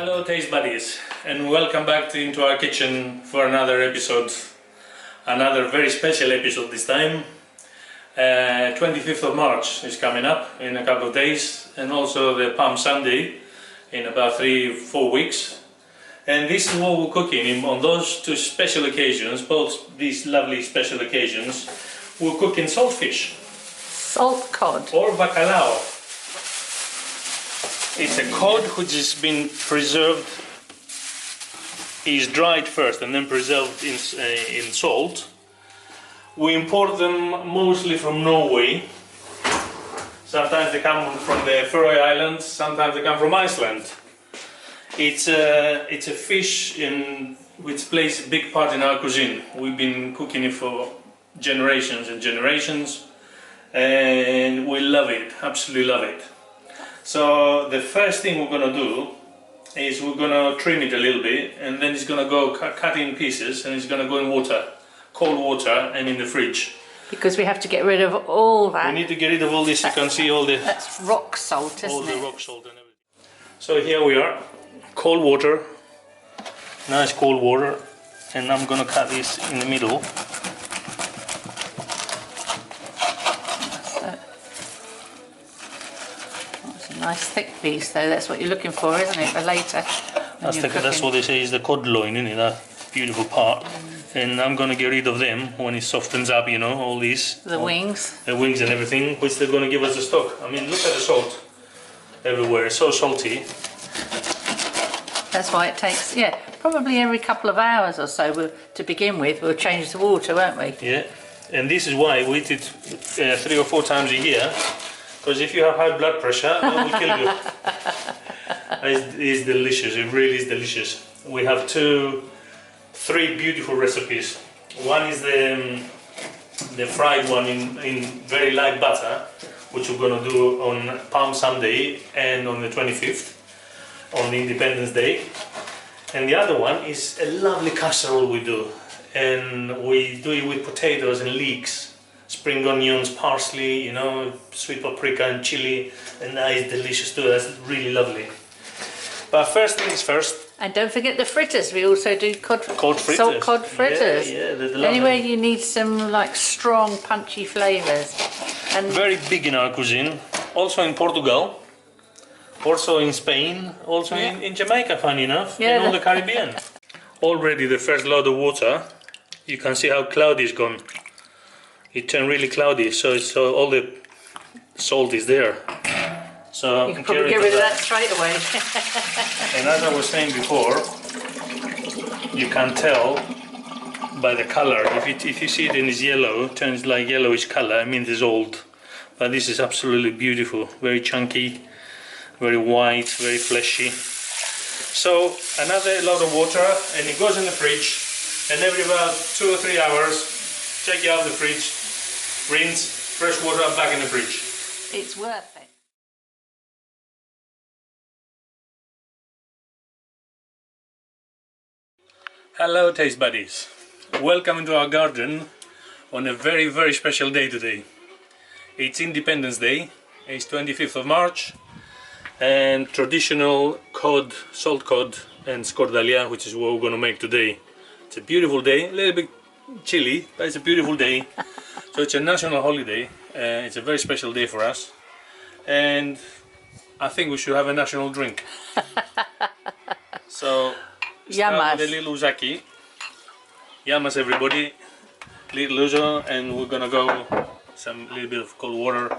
Hello taste buddies, and welcome back into our kitchen for another episode, another very special episode this time. 25th of March is coming up in a couple of days, and also the Palm Sunday in about 3-4 weeks. And this is what we're cooking on those two special occasions, both these lovely special occasions. We're cooking saltfish. Salt cod. Or bacalao. It's a cod which has been preserved, is dried first and then preserved in salt. We import them mostly from Norway. Sometimes they come from the Faroe Islands, sometimes they come from Iceland. It's a fish which plays a big part in our cuisine. We've been cooking it for generations and generations, and we love it, absolutely love it. So the first thing we're going to do is we're going to trim it a little bit, and then it's going to go cut in pieces, and it's going to go in water, cold water, and in the fridge. Because we have to get rid of all that. We need to get rid of all this. You can see all the... That's rock salt, isn't it? All the rock salt and everything. So here we are, cold water, nice cold water, and I'm going to cut this in the middle. Nice thick piece though, that's what you're looking for, isn't it, for later? That's what they say is the cod loin, isn't it? That beautiful part. And I'm going to get rid of them when it softens up, you know, all these. The wings. The wings and everything, which they're going to give us the stock. I mean, look at the salt everywhere, it's so salty. That's why it takes, yeah, probably every couple of hours or so to begin with, we'll change the water, won't we? Yeah, and this is why we eat it 3 or 4 times a year. Because if you have high blood pressure, that will kill you. It's delicious, it really is delicious. We have 3 beautiful recipes. One is the fried one in very light butter, which we're going to do on Palm Sunday and on the 25th, on the Independence Day. And the other one is a lovely casserole we do. And we do it with potatoes and leeks. Spring onions, parsley, you know, sweet paprika and chili, and that is delicious too. That's really lovely. But first things first. And don't forget the fritters. We also do fritters. Salt cod fritters. Yeah, anyway, you need some like strong, punchy flavours. And very big in our cuisine. Also in Portugal. Also in Spain. Also in Jamaica, funny enough. Yeah, in all the Caribbean. Already the first load of water. You can see how cloudy it's gone. It turned really cloudy, so all the salt is there. So you can probably get rid of that straight away. And as I was saying before, you can tell by the color. If you see it in this yellow, it turns like yellowish color. I mean, it's old, but this is absolutely beautiful. Very chunky, very white, very fleshy. So another load of water, and it goes in the fridge. And every about 2 or 3 hours, take it out of the fridge. Rinse, fresh water back in the fridge. It's worth it. Hello taste buddies. Welcome into our garden on a very, very special day today. It's Independence Day. It's 25th of March, and traditional cod, salt cod and Skordalia, which is what we're going to make today. It's a beautiful day, a little bit chilly, but it's a beautiful day. So it's a national holiday, it's a very special day for us, and I think we should have a national drink. So, start with a little uzaki. Yamas everybody, little uzo, and we're gonna go little bit of cold water.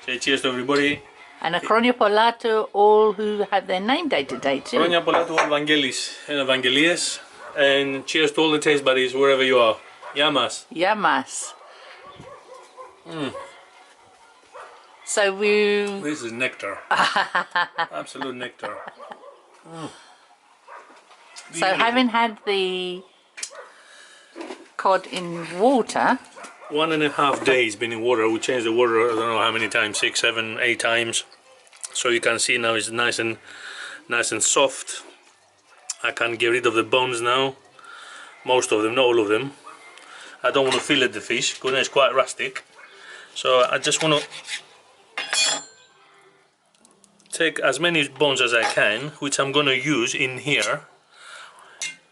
Say cheers to everybody. And a chronia pola to all who have their name day today too. Chronia pola to all Evangelis and Evangelias, and cheers to all the taste buddies wherever you are. Yamas. Yamas. So this is nectar. Absolute nectar. So having had the cod in water, 1.5 days been in water. We changed the water, I don't know how many times, 6, 7, 8 times. So you can see now it's nice and soft. I can get rid of the bones now. Most of them, not all of them. I don't want to fillet the fish because it's quite rustic. So I just want to take as many bones as I can, which I'm gonna use in here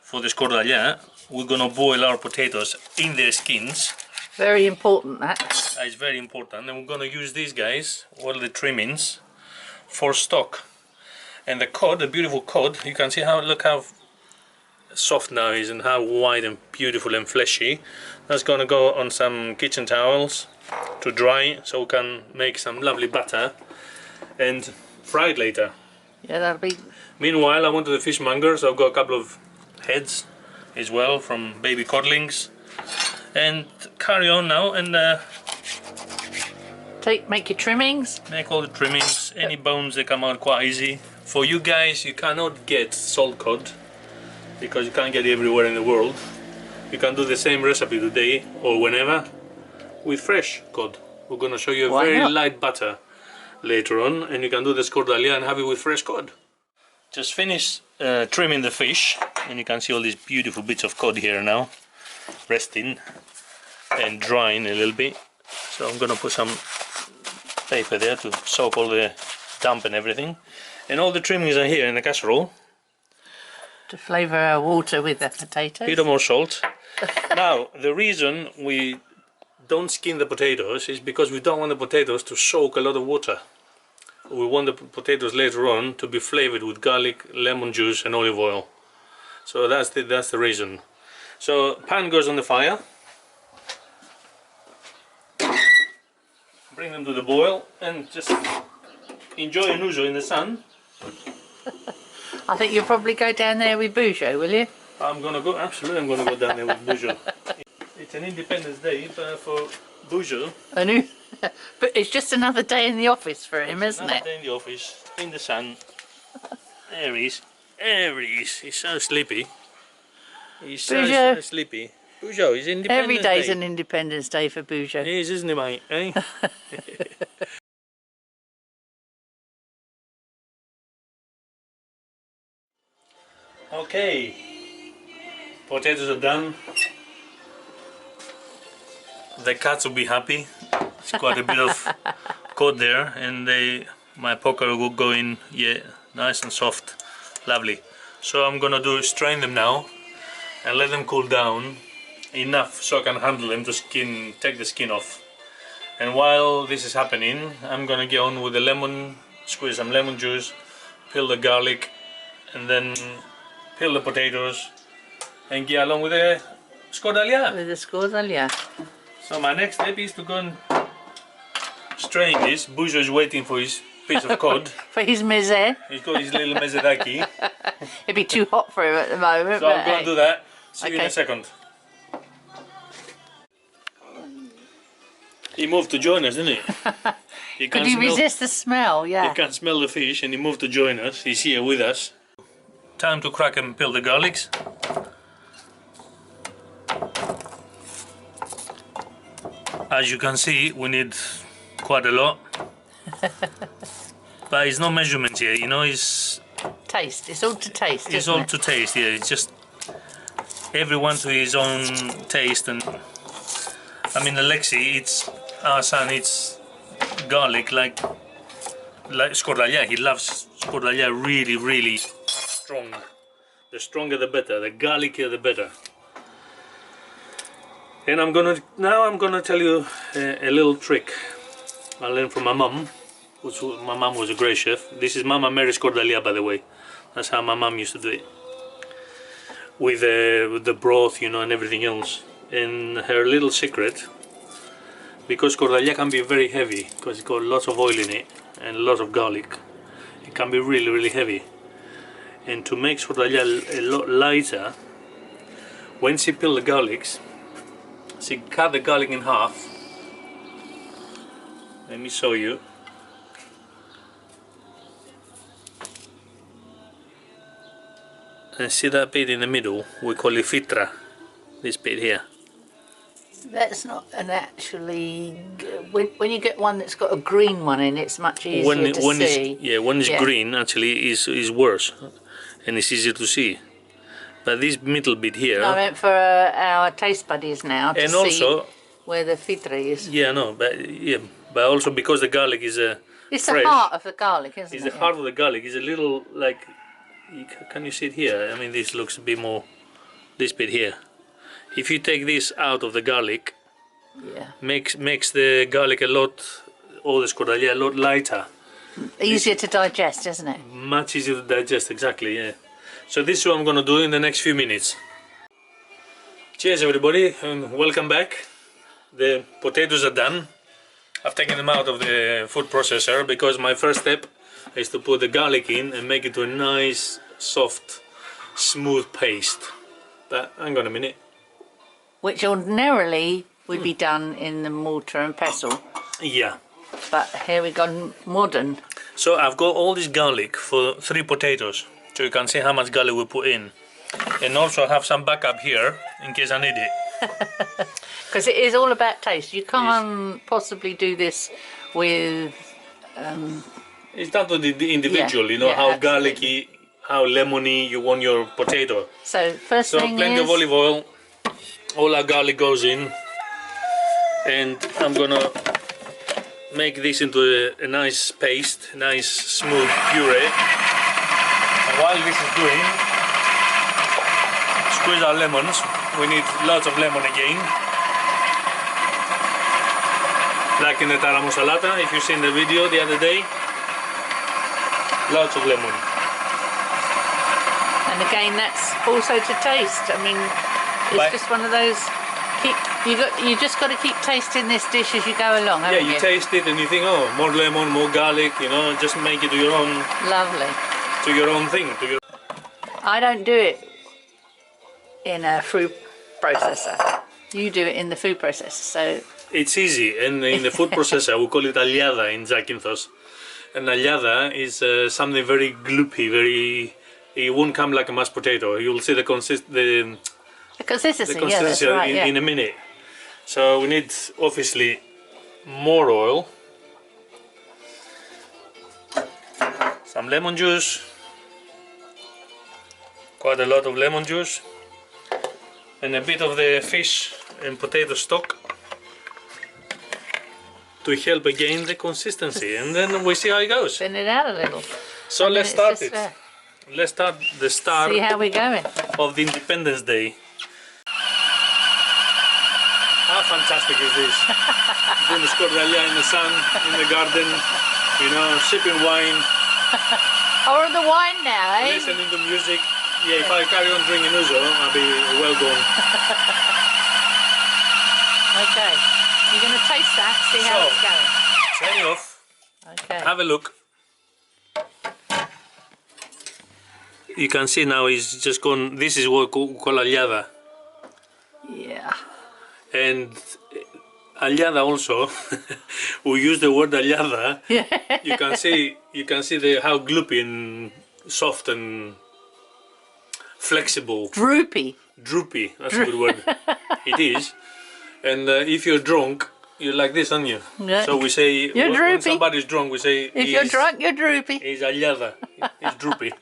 for the skordalia. We're gonna boil our potatoes in their skins. Very important, that. It's very important, and we're gonna use these guys, all the trimmings, for stock. And the cod, the beautiful cod, you can see how, look how soft now it is and how white and beautiful and fleshy. That's gonna go on some kitchen towels to dry, so we can make some lovely butter and fry it later. Yeah, that'll be... Meanwhile, I went to the fishmonger, so I've got a couple of heads as well from baby codlings. And carry on now and make your trimmings. make all the trimmings. Any bones, they come out quite easy. For you guys, you cannot get salt cod because you can't get it everywhere in the world. You can do the same recipe today or whenever with fresh cod. We're going to show you a very light butter later on, and you can do the skordalia and have it with fresh cod. Just finished trimming the fish, and you can see all these beautiful bits of cod here now, resting and drying a little bit. So I'm going to put some paper there to soak all the damp and everything. And all the trimmings are here in the casserole. To flavour our water with the potatoes. Bit more salt. Now, the reason we don't skin the potatoes is because we don't want the potatoes to soak a lot of water. We want the potatoes later on to be flavoured with garlic, lemon juice and olive oil. So that's the reason. So pan goes on the fire. Bring them to the boil and just enjoy an ouzo in the sun. I think you'll probably go down there with Bujo, will you? I'm gonna go, absolutely I'm gonna go down there with Bujo. It's an Independence Day for Bujo. I knew. But it's just another day in the office for him, isn't it? Another day in the office, in the sun. There he is. There he is. He's so sleepy. He's so sleepy. Bujo, he's Independence Every day's Day. an Independence Day for Bujo. He is, isn't he, mate? Eh? Okay. Potatoes are done. The cats will be happy. It's quite a bit of cod there, and my poker will go in, yeah, nice and soft, lovely. So I'm gonna strain them now and let them cool down enough so I can handle them to take the skin off. And while this is happening, I'm gonna get on with the lemon, squeeze some lemon juice, peel the garlic, and then peel the potatoes and get along with the skordalia. With the skordalia. So my next step is to go and strain this. Bujo is waiting for his piece of cod. For his meze. He's got his little mezedaki. It'd be too hot for him at the moment. So I'm going to do that. See you in Okay. a second. He moved to join us, didn't he? Could you resist the smell? Yeah. He can't smell the fish and he moved to join us. He's here with us. Time to crack and peel the garlics. As you can see, we need quite a lot. But it's no measurements here, you know, it's Taste. It's all to taste, it's isn't all it? to taste, yeah. It's just everyone to his own taste. And I mean, Alexi, it's our son, it's garlic like skordalia. He loves skordalia really, really strong. The stronger the better, the garlicier the better. And I'm gonna tell you a little trick I learned from my mum. My mum was a great chef. This is Mama Mary Skordalia, by the way. That's how my mum used to do it. With the broth, you know, and everything else. And her little secret, because skordalia can be very heavy, because it's got lots of oil in it and lots of garlic, it can be really, really heavy. And to make skordalia a lot lighter, when she peels the garlics, she cut the garlic in half. Let me show you. And see that bit in the middle? We call it fitra. This bit here. That's not an actually... When you get one that's got a green one in, it's much easier to see. When it's green, actually, is worse. And it's easier to see. But this middle bit here... No, I meant for our taste buddies now to see where the fitra is. Yeah, no, but also because the garlic is It's fresh. the heart of the garlic, isn't It's it? the heart of the garlic. It's a little like, can you see it here? I mean, this looks a bit more, this bit here. If you take this out of the garlic, Yeah. makes the garlic a lot, or the skordalia, a lot lighter. Easier to digest, isn't it? Much easier to digest, exactly, yeah. So this is what I'm going to do in the next few minutes. Cheers everybody, and welcome back. The potatoes are done. I've taken them out of the food processor because my first step is to put the garlic in and make it to a nice, soft, smooth paste. But hang on a minute. Which ordinarily would be done in the mortar and pestle. Yeah. But here we go modern. So I've got all this garlic for 3 potatoes. So you can see how much garlic we put in. And also I have some backup here in case I need it. Because it is all about taste. You can't possibly do this with... It's down to the individual, you know, how absolutely. garlicky, how lemony you want your potato. So first So thing plenty is... of olive oil, all our garlic goes in, and I'm gonna make this into a nice paste, nice smooth puree. And while this is doing, squeeze our lemons. We need lots of lemon again. Like in the tara salata, if you've seen the video the other day, lots of lemon. And again, that's also to taste. I mean, it's just one of those. You just got to keep tasting this dish as you go along. Yeah, you taste it and you think, oh, more lemon, more garlic. You know, just make it to your own. Lovely. To your own thing. I don't do it in a food processor. You do it in the food processor, so. It's easy, and in the food processor we call it aliada in Zakynthos. And aliada is something very gloopy, it won't come like a mashed potato. You'll see the consistency, yeah, that's right, in a minute. So we need obviously more oil, some lemon juice, quite a lot of lemon juice, and a bit of the fish and potato stock to help again the consistency, and then we see how it goes. Thin it out a little. So let's start it. Let's start the start See how we're going. of the Independence Day. How fantastic is this? Doing Skordalia in the sun, in the garden, you know, sipping wine. Or the wine now, eh? Listening to music. Yeah, if I carry on drinking Ouzo, I'll be well gone. Okay. You're going to taste that, see how it's going. Turn it off. Okay. Have a look. You can see now it's just gone. This is what we call aliada. Yeah. And aliada also, we use the word aliada. You can see how gloopy and soft and flexible. Droopy. Droopy, that's a good word. It is. And if you're drunk, you're like this, aren't you? Yeah. So we say, when somebody's drunk, we say, if you're drunk, you're droopy. He's aliada, he's droopy.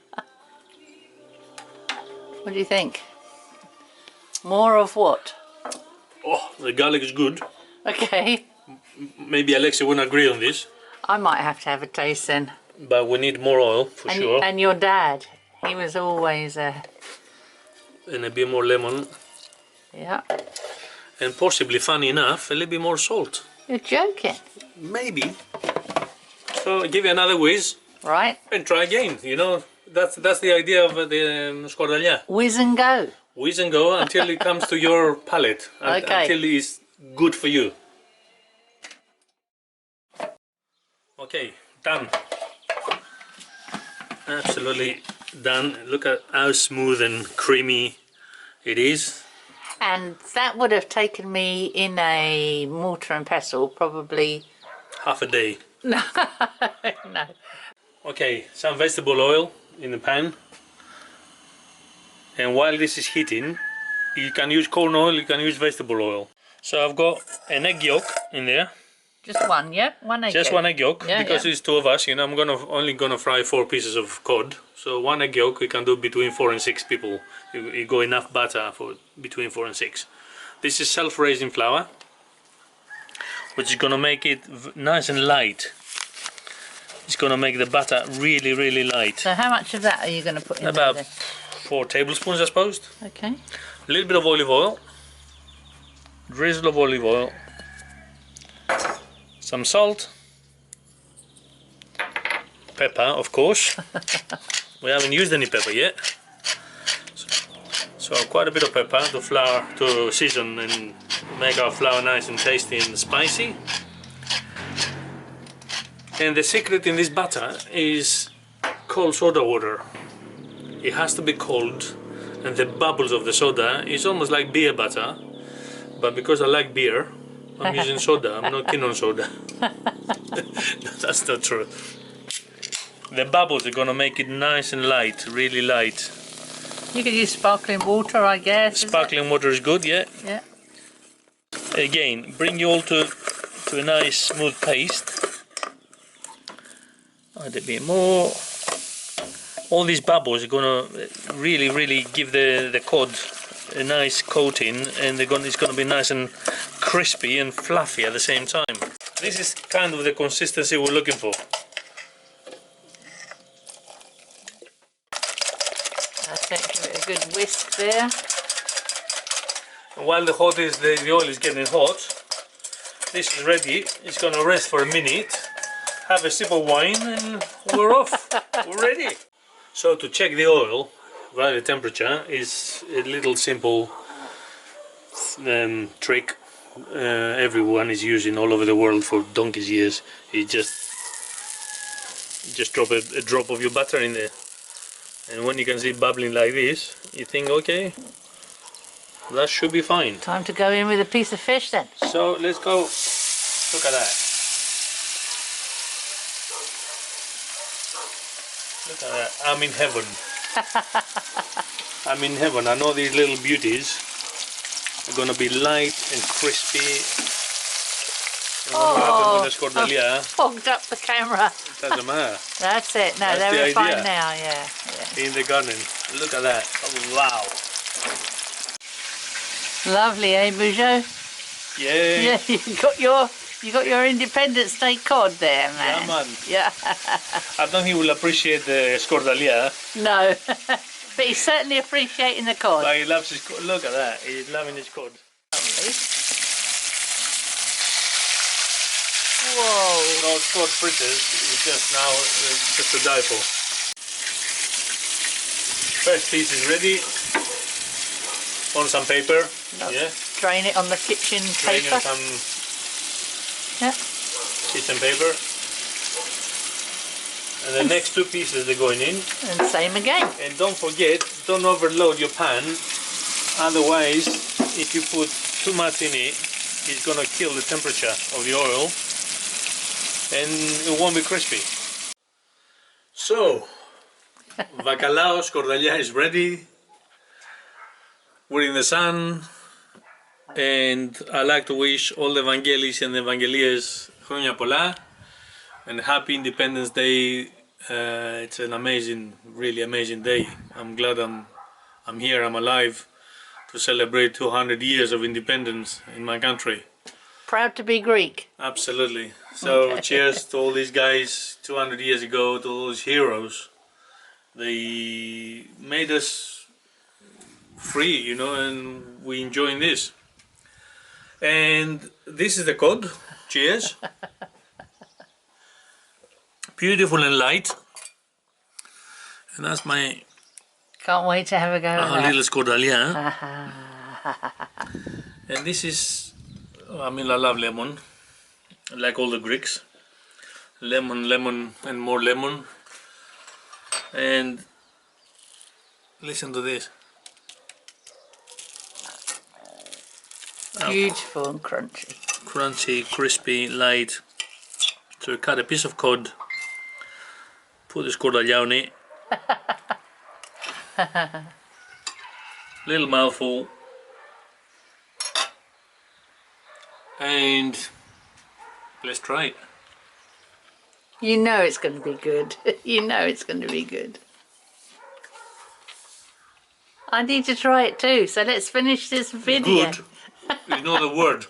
What do you think? More of what? Oh, the garlic is good. Okay. Maybe Alexia won't agree on this. I might have to have a taste then. But we need more oil, for sure. And your dad, he was always... And a bit more lemon. Yeah. And possibly, funny enough, a little bit more salt. You're joking. Maybe. So give it another whiz. Right. And try again, you know. That's the idea of the Skordalia. Whiz and go. Whiz and go until it comes to your palate. Okay. Until it's good for you. Okay, done. Absolutely done. Look at how smooth and creamy it is. And that would have taken me in a mortar and pestle probably... Half a day. No. No. Okay, some vegetable oil in the pan. And while this is heating, you can use corn oil, you can use vegetable oil. So I've got an egg yolk in there. Just one, yeah? One egg Just yolk. one egg yolk, Yeah, because it's 2 of us, you know, I'm only gonna fry 4 pieces of cod. So 1 egg yolk, we can do between 4 and 6 people. You got enough butter for between 4 and 6. This is self-raising flour, which is gonna make it nice and light. It's going to make the batter really, really light. So how much of that are you going to put in About there? 4 tablespoons, I suppose. Okay. A little bit of olive oil. Drizzle of olive oil. Some salt. Pepper, of course. We haven't used any pepper yet. So quite a bit of pepper to flour, to season and make our flour nice and tasty and spicy. And the secret in this batter is cold soda water. It has to be cold, and the bubbles of the soda is almost like beer batter, but because I like beer, I'm using soda. I'm not keen on soda. That's not true. The bubbles are gonna make it nice and light, really light. You could use sparkling water, I guess. Sparkling water is good, yeah. Yeah. Again, bring you all to a nice smooth paste. Add a bit more. All these bubbles are gonna really give the cod a nice coating, and it's gonna be nice and crispy and fluffy at the same time. This is kind of the consistency we're looking for. That's it. Give it a good whisk there. And while the oil is getting hot, this is ready. It's gonna rest for a minute. Have a sip of wine, and we're off. We're ready. So to check the oil, via the temperature, is a little simple trick everyone is using all over the world for donkey's years. You just drop a drop of your butter in there, and when you can see it bubbling like this, you think, okay, that should be fine. Time to go in with a piece of fish then. So let's go. Look at that. Look at that. I'm in heaven. I'm in heaven. I know these little beauties are gonna be light and crispy. And what happened with the Skordalia? Fogged up the camera. Doesn't matter. That's it. No, That's they're the fine idea. now. Yeah. In the garden. Look at that. Oh, wow. Lovely, eh, Bujo? Yeah. Yeah, you got your Independence Day cod there, man. Yeah, man. Yeah. I don't think he will appreciate the Skordalia. No, but he's certainly appreciating the cod. But he loves his cod. Look at that. He's loving his cod. Lovely. Whoa. No cod fritters. It's just now just to die for. First piece is ready. On some paper. Yeah. Drain it on the kitchen Drain paper. on some Yeah. kitchen paper. And the next 2 pieces are going in. And same again. And don't forget, don't overload your pan. Otherwise, if you put too much in it, it's gonna kill the temperature of the oil, and it won't be crispy. So, Bakalao Skordalia is ready. We're in the sun, and I like to wish all the Evangelis and Evangelias Χρόνια πολλά and happy Independence Day. It's an amazing, really amazing day. I'm glad I'm here, I'm alive to celebrate 200 years of independence in my country. Proud to be Greek. Absolutely. So Okay. cheers to all these guys 200 years ago, to all those heroes. They made us free, you know, and we enjoying this. And this is the cod. Cheers. Beautiful and light. And that's my Can't wait to have a go at little Skordalia. that. And this is, I mean, I love lemon, like all the Greeks. Lemon, lemon, and more lemon. And listen to this. Beautiful and crunchy. Crunchy, crispy, light. So cut a piece of cod, put the Skordalia on it. Little mouthful. And let's try it. You know it's going to be good. You know it's going to be good. I need to try it too, so let's finish this video. Good is not a word.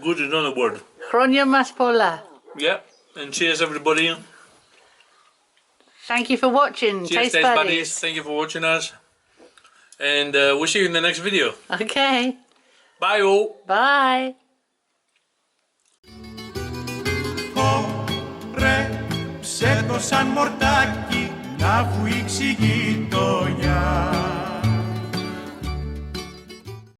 Good is not a word. Χρόνια μας πολλά. Yeah, And cheers, everybody. Thank you for watching. Cheers, Taste buddies. Thank you for watching us. And we'll see you in the next video. Okay. Bye all. Bye. Κόρεψε το σαν μορτάκι να βουήξει η γειτονιά.